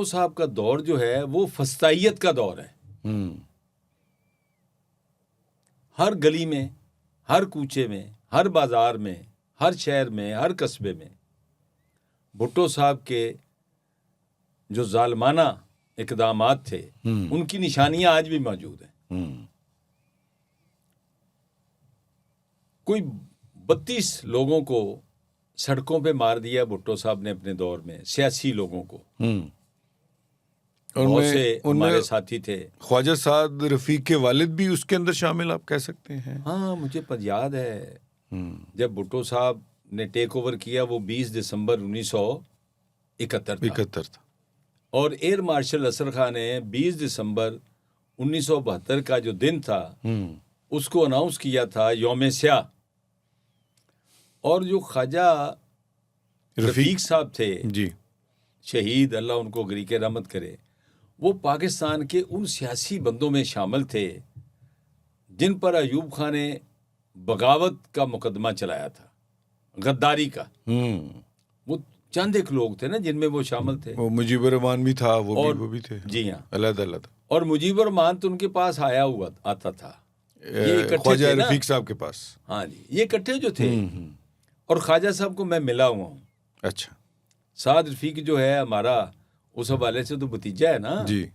भुट्टो साहब का दौर जो है वो फस्तायत का दौर है। हर गली में, हर कूचे में, हर बाजार में, हर शहर में, हर कस्बे में भुट्टो साहब के जो जालमाना इकदामात थे उनकी निशानियां आज भी मौजूद हैं। कोई 32 लोगों को सड़कों पे मार दिया भुट्टो साहब ने अपने दौर में, सियासी लोगों को। बहुत से हमारे साथी थे। ख्वाजा साद रफीक के वालिद भी उसके अंदर शामिल, आप कह सकते हैं। हाँ, मुझे पर याद है जब भुट्टो साहब ने टेक ओवर किया वो 20 दिसंबर 1971 था और एयर मार्शल असर खान ने 20 दिसंबर 1972 का जो दिन था उसको अनाउंस किया था यौम स्याह। और जो ख्वाजा रफीक साहब थे जी, शहीद, अल्लाह उनको गरीक रहमत करे, वो पाकिस्तान के उन सियासी बंदों में शामिल थे जिन पर अयूब खान ने बगावत का मुकदमा चलाया था, गद्दारी का। वो चंद एक लोग थे ना जिनमें वो शामिल थे। वो मुजीबर रहमान भी था, वो भी थे। जी हाँ, अलग। और मुजीबर रहमान तो उनके पास आया हुआ आता था, ये ख्वाजा रफीक साहब के पास। हाँ जी, ये इकट्ठे जो थे। और ख्वाजा साहब को मैं मिला हुआ हूँ। अच्छा। साद रफीक जो है हमारा उस हवाले से तो भतीजा है ना जी।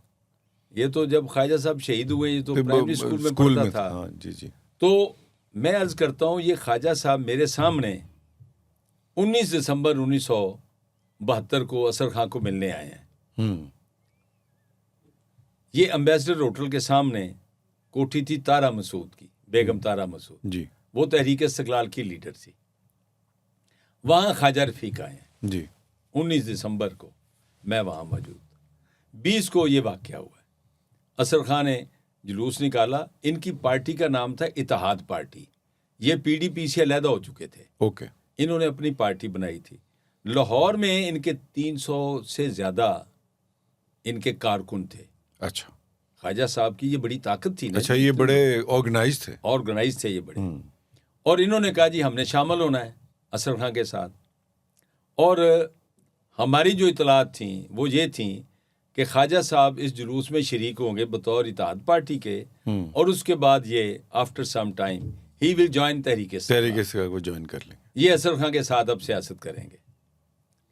ये तो जब ख्वाजा साहब शहीद हुए ये तो प्राइमरी स्कूल में पढ़ता था। हाँ, जी। तो मैं अर्ज करता हूँ ये ख्वाजा साहब मेरे सामने 19 दिसंबर 1972 को असर खां को मिलने आए हैं। ये एम्बेसडर होटल के सामने कोठी थी तारा मसूद की, बेगम तारा मसूद जी। वो तहरीक इस्तिकलाल की लीडर थी। वहाँ ख्वाजा रफीक आए हैं जी। 19 दिसंबर को, मैं वहाँ मौजूद। 20 को ये वाक़या हुआ है। असर खान ने जुलूस निकाला, इनकी पार्टी का नाम था इत्तेहाद पार्टी। ये पीडीपी से अलहदा हो चुके थे। ओके। इन्होंने अपनी पार्टी बनाई थी। लाहौर में इनके 300 से ज़्यादा इनके कारकुन थे। अच्छा। ख्वाजा साहब की ये बड़ी ताकत थी ना। अच्छा, ये बड़े ऑर्गेनाइज थे ये बड़े। और इन्होंने कहा जी हमने शामिल होना है असर खां के साथ। और हमारी जो इतलात थी वो ये थी कि ख्वाजा साहब इस जुलूस में शरीक होंगे बतौर इत्तेहाद पार्टी के, और उसके बाद ये after some time he will join Tehrik Istiqlal को ज्वाइन कर लेंगे। ये असर खां के साथ अब सियासत करेंगे।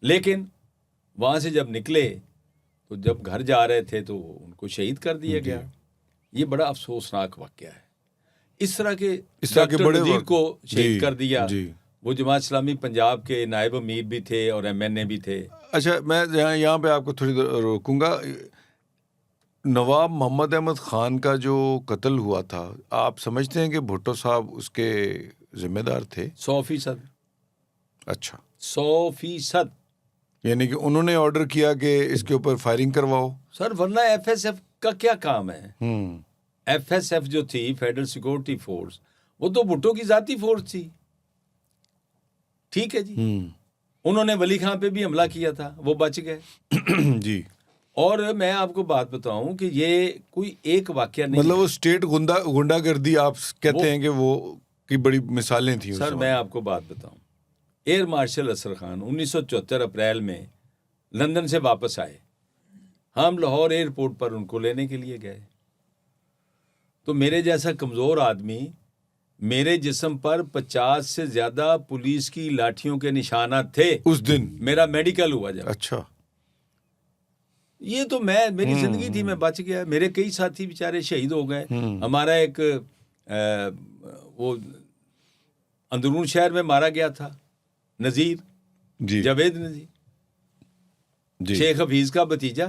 लेकिन वहाँ से जब निकले तो जब घर जा रहे थे तो उनको शहीद कर दिया गया। ये बड़ा अफसोसनाक वाक़या है। इस तरह के बड़े नज़ीर को शहीद कर दिया। वो जमात इस्लामी पंजाब के नायब अमीर भी थे और MNA भी थे। अच्छा, मैं यहाँ पे आपको थोड़ी देर रोकूंगा। नवाब मोहम्मद अहमद खान का जो कत्ल हुआ था, आप समझते हैं कि भुट्टो साहब उसके जिम्मेदार थे? 100%। अच्छा, 100%। यानी कि उन्होंने ऑर्डर किया कि इसके ऊपर फायरिंग करवाओ? सर, वरना FSF का क्या काम है? FSF जो थी, फेडरल सिक्योरिटी फोर्स, वो तो भुट्टो की जाती फोर्स थी। ठीक है जी। उन्होंने वली खां पे भी हमला किया था, वो बच गए। जी। और मैं आपको बात बताऊं कि ये कोई एक वाकया नहीं, मतलब वो स्टेट गुंडागर्दी आप कहते हैं कि वो की बड़ी मिसालें थी। सर, मैं आपको बात बताऊं, एयर मार्शल असर खान 1974 अप्रैल में लंदन से वापस आए। हम लाहौर एयरपोर्ट पर उनको लेने के लिए गए तो मेरे जैसा कमज़ोर आदमी, मेरे जिस्म पर 50 से ज़्यादा पुलिस की लाठियों के निशानात थे उस दिन। मेरा मेडिकल हुआ जब। अच्छा। ये तो मेरी जिंदगी थी, मैं बच गया। मेरे कई साथी बेचारे शहीद हो गए। हमारा एक वो अंदरून शहर में मारा गया था नज़ीर, जावेद नज़ीर, शेख हफीज का भतीजा।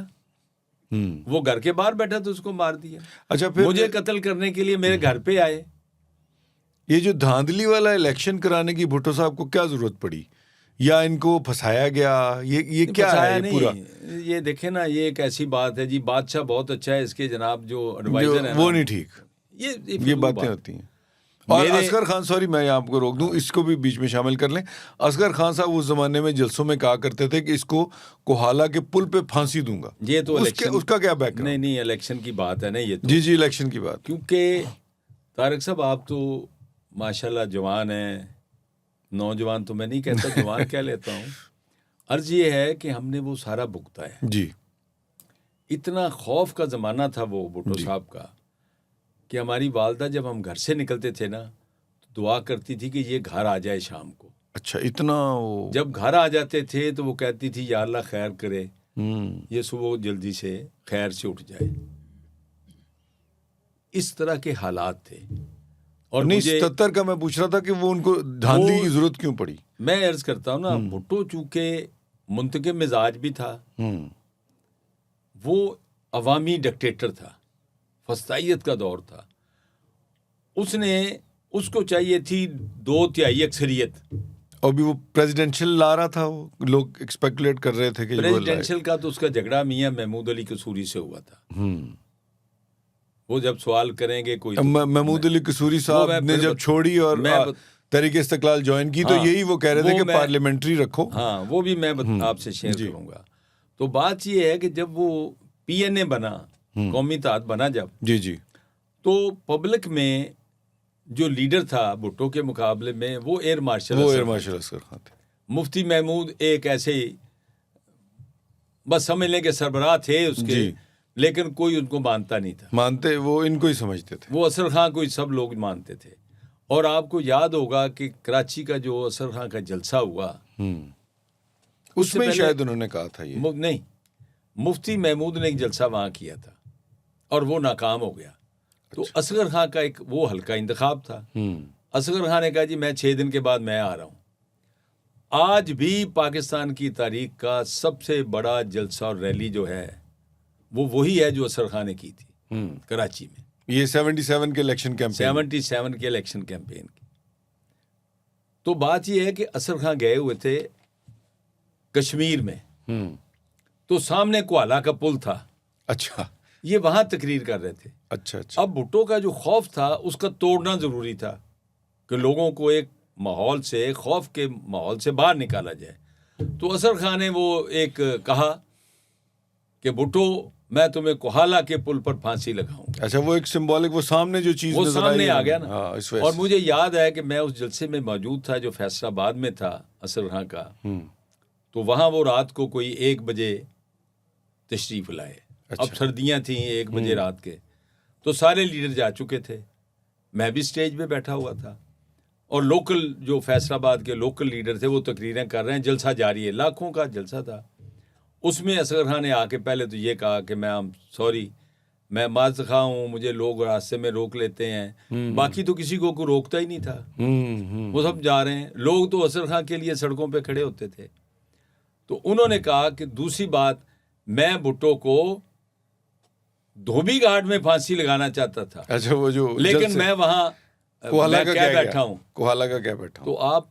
वो घर के बाहर बैठा तो उसको मार दिया। अच्छा, फिर मुझे कत्ल करने के लिए मेरे घर पे आए। ये जो धांधली वाला इलेक्शन कराने की भुट्टो साहब को क्या जरूरत पड़ी, या इनको फंसाया गया? ये क्या है नहीं, पूरा? ये देखे ना, ये एक ऐसी बात है जी, बादशाह बहुत अच्छा है, इसके जनाब जो एडवाइजर है वो नहीं ठीक। ये बातें होती हैं। और असगर खान, सॉरी मैं आपको रोक दूं, इसको भी बीच में शामिल कर लें। असगर खान साहब उस जमाने में जलसों में कहा करते थे कि इसको कोहाला के पुल पे फांसी दूंगा। ये तो उसका क्या बैकग्राउंड? नहीं, इलेक्शन की बात है ना ये तो। जी, इलेक्शन की बात। क्योंकि तारिक साहब आप तो माशाल्लाह जवान हैं, नौजवान तो मैं नहीं कहता, जवान कह लेता हूँ। अर्ज ये है कि हमने वो सारा भुगता है जी। इतना खौफ का ज़माना था वो भुट्टो साहब का कि हमारी वालदा जब हम घर से निकलते थे ना तो दुआ करती थी कि ये घर आ जाए शाम को। अच्छा, इतना वो। जब घर आ जाते थे तो वो कहती थी या अल्लाह खैर करे, ये सुबह जल्दी से खैर से उठ जाए। इस तरह के हालात थे। और नहीं, मुझे 77 का मैं पूछ रहा था कि वो उनको धांधली की जरूरत क्यों पड़ी? मैं अर्ज करता हूँ ना, भुट्टो चूंकि मुंतकिम मिजाज भी था, वो अवामी डिक्टेटर था, फस्तायत का दौर था, उसको चाहिए थी 2/3 अक्सरियत। और भी वो प्रेसिडेंशियल ला रहा था, वो लोग एक्सपेकुलेट कर रहे थे कि प्रेसिडेंशियल का तो उसका झगड़ा मियां महमूद अली कसूरी से हुआ था। वो जब सवाल करेंगे कोई महमूद अली कसूरी साहब ने जब छोड़ी और तहरीक इस्तिकलाल ज्वाइन की, तो यही वो कह रहे थे कि पार्लियामेंट्री रखो। हाँ, वो भी मैं आपसे शेयर करूंगा। तो बात ये है कि जब वो PNA बना, कौमी इत्तेहाद बना जब, जी, तो पब्लिक में जो लीडर था भुट्टो के मुकाबले में वो एयर मार्शल असगर खान थे। मुफ्ती महमूद एक ऐसे बस समझ लें कि सरबराह थे उसके, लेकिन कोई उनको मानता नहीं था। मानते वो इनको ही समझते थे, वो असगर खां को ही सब लोग मानते थे। और आपको याद होगा कि कराची का जो असगर खां का जलसा हुआ, उसमें शायद उन्होंने कहा था ये नहीं, मुफ्ती महमूद ने एक जलसा वहां किया था और वो नाकाम हो गया। तो असगर खां का एक वो हल्का इंतखाब था। असगर खां ने कहा जी मैं 6 दिन के बाद मैं आ रहा हूं। आज भी पाकिस्तान की तारीख का सबसे बड़ा जलसा और रैली जो है वो वही है जो असगर खां ने की थी कराची में। ये 77 के इलेक्शन कैंपेन, 77 के इलेक्शन कैंपेन की। तो बात ये है कि असगर खां गए हुए थे कश्मीर में, तो सामने कुहाला का पुल था। अच्छा, ये वहां तकरीर कर रहे थे। अच्छा। अब भुट्टो का जो खौफ था उसका तोड़ना जरूरी था कि लोगों को एक माहौल से, खौफ के माहौल से बाहर निकाला जाए। तो असगर खां ने वो एक कहा कि भुट्टो मैं तुम्हें कोहाला के पुल पर फांसी लगाऊंगा। अच्छा, वो एक सिंबॉलिक, वो सामने जो चीज वो सामने आ गया ना। और मुझे याद है कि मैं उस जलसे में मौजूद था जो फैसलाबाद में था असगर खां का। तो वहां वो रात को कोई 1 बजे तशरीफ लाए। अच्छा। अब सर्दियां थी, 1 बजे रात के, तो सारे लीडर जा चुके थे। मैं भी स्टेज पे बैठा हुआ था और लोकल जो फैसलाबाद के लोकल लीडर थे वो तकरीरें कर रहे हैं, जलसा जारी है, लाखों का जलसा था। उसमें असगर खां ने आके पहले तो ये कहा कि सॉरी, मैं माज़ खा हूँ, मुझे लोग रास्ते में रोक लेते हैं। बाकी तो किसी को रोकता ही नहीं था। वो सब जा रहे हैं, लोग तो असगर खां के लिए सड़कों पे खड़े होते थे। तो उन्होंने कहा कि दूसरी बात, मैं भुट्टो को धोबी घाट में फांसी लगाना चाहता था। अच्छा, वो जो लेकिन मैं वहां कोहाला का क्या बैठा हूँ। कोहाला का क्या बैठा हूँ। तो आप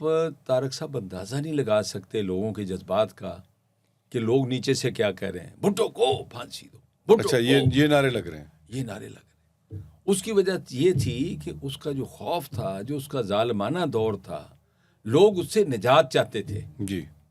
तारक साहब अंदाजा नहीं लगा सकते लोगों के जज्बात का कि लोग नीचे से क्या कह रहे हैं, भुट्टो को फांसी दो, भुट्टो। अच्छा, ये नारे लग रहे हैं, ये नारे लग रहे हैं। उसकी वजह ये थी कि उसका जो खौफ था, जो उसका जालिमाना दौर था, लोग उससे निजात चाहते थे। जी।